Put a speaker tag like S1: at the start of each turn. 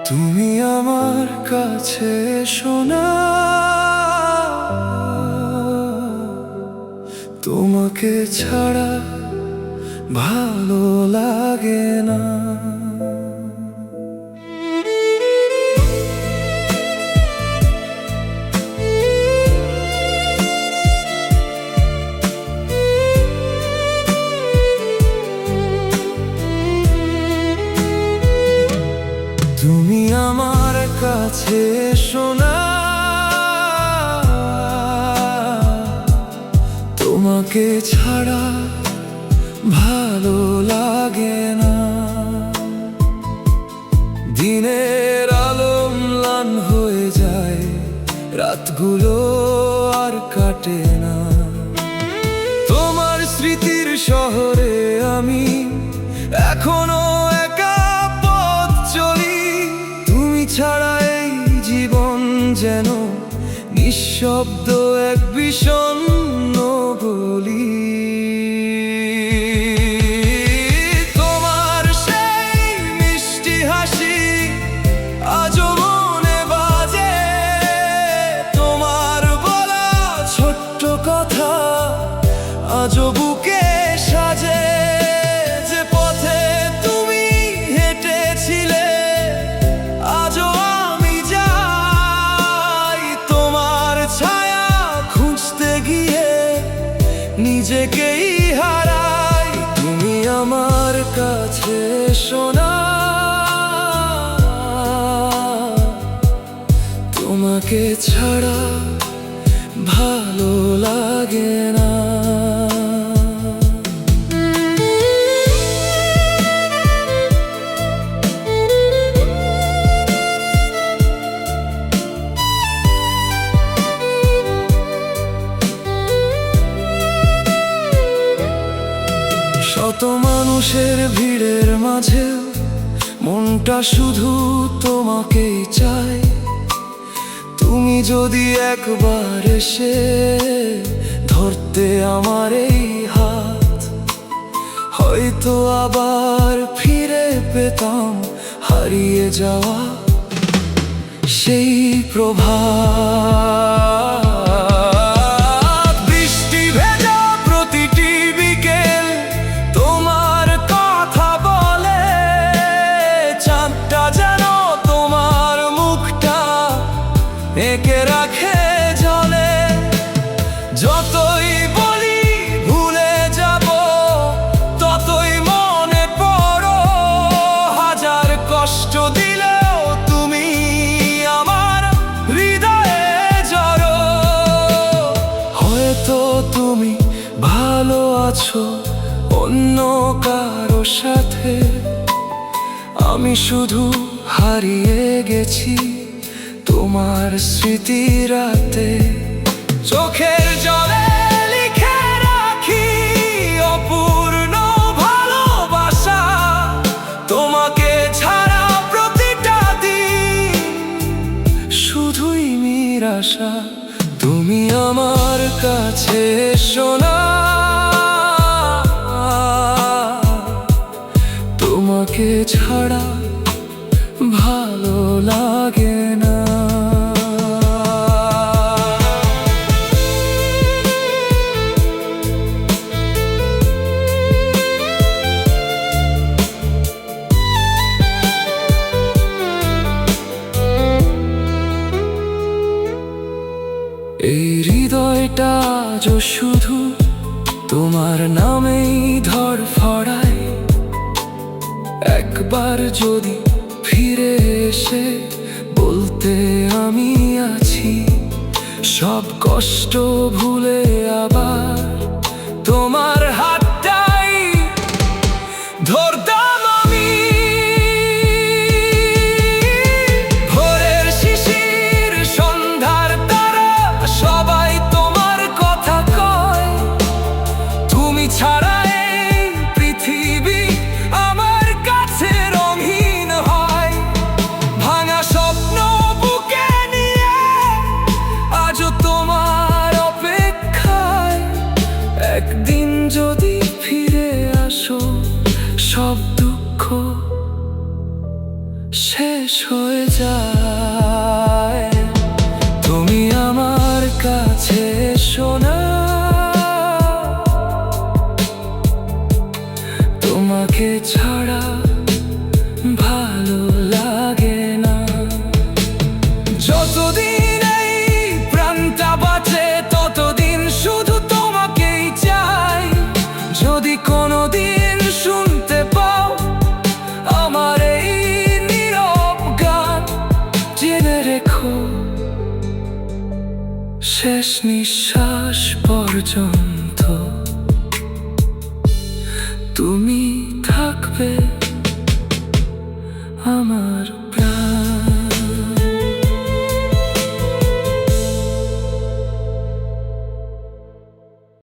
S1: তুমি আমার কাছে শোনা, তোমাকে ছাড়া ভালো লাগে না। তুমি আমার কাছে শোনা, তোমাকে ছাড়া ভালো লাগে না। দিনের আলো ম্লান হয়ে যায়, রাতগুলো আর কাটে না। তোমার স্মৃতির শহরে আমি এখনো একা পথ চলি। তুমি ছাড়া এই জীবন যেন নিঃশব্দ এক বিষণ্ণ গলি। তোমার সেই মিষ্টি হাসি আজও মনে বাজে, তোমার বলা ছোট্ট কথা আজও বুকে সাজে। যে পথে তুমি হেঁটেছিলে আজও আমি যাই, তোমার ছায়া খুঁজতে গিয়ে নিজেকেই হারাই। তুমি আমার কাছে শোনা, তোমাকে ছাড়া ভালো লাগে না। শত মানুষের ভিড়ের মাঝে মনটা শুধু তোমাকেই চায়। তুমি যদি একবার এসে ধরতে আমার এই হাত, হয়তো আবার ফিরে পেতাম হারিয়ে যাওয়া সেই প্রভাত। বৃষ্টি ভেজা প্রতিটি বিকেল তোমার কথা বলে, চাঁদটা যেন তোমার মুখটা এঁকে রাখে জলে। যতই বলি ভুলে যাব, ততই মনে পড়ো। হাজার কষ্ট দিলেও তুমি আমার হৃদয়ে জড়ো। হয়তো তুমি ভালো আছো অন্য কারো সাথে, আমি শুধু হারিয়ে গেছি তোমার স্মৃতি রাতে। চোখের জলে লিখে রাখি অপূর্ণ ভালোবাসা, তোমাকে ছাড়া প্রতিটা দিন শুধুই নিরাশা। তুমি আমার কাছে শোনা, তোমাকে ছাড়া ভালো লাগে না। এই হৃদয়টা আজ শুধু তোমার নামেই ধড়ফড়ায়। একবার যদি ফিরে এসে বলতে আমি আছি, সব কষ্ট ভুলে আবার তোমার হাতটাই ধরতাম আমি। ভোরের শিশির সন্ধ্যার তারা সবাই তোমার কথা কয়, তুমি ছাড়া এই পৃথিবী আমার কাছে রঙিন হয়। ভাঙা স্বপ্ন বুকে নিয়ে আজও তোমার অপেক্ষায়। একদিন যদি ফিরে আসো, সব দুঃখ শেষ হয়ে যায়। তুমি আমার কাছে এসো না, তোমাকে ছাড়া ভালো লাগে না। যতদিন এই প্রাণটা বাঁচে ততদিন শুধু তোমাকেই চাই। যদি কোনোদিন শুনতে পাও আমার এই নীরব গান, জেনে রেখো শেষ নিঃশ্বাস পর্যন্ত তুমি থাকবে আমার প্রাণ।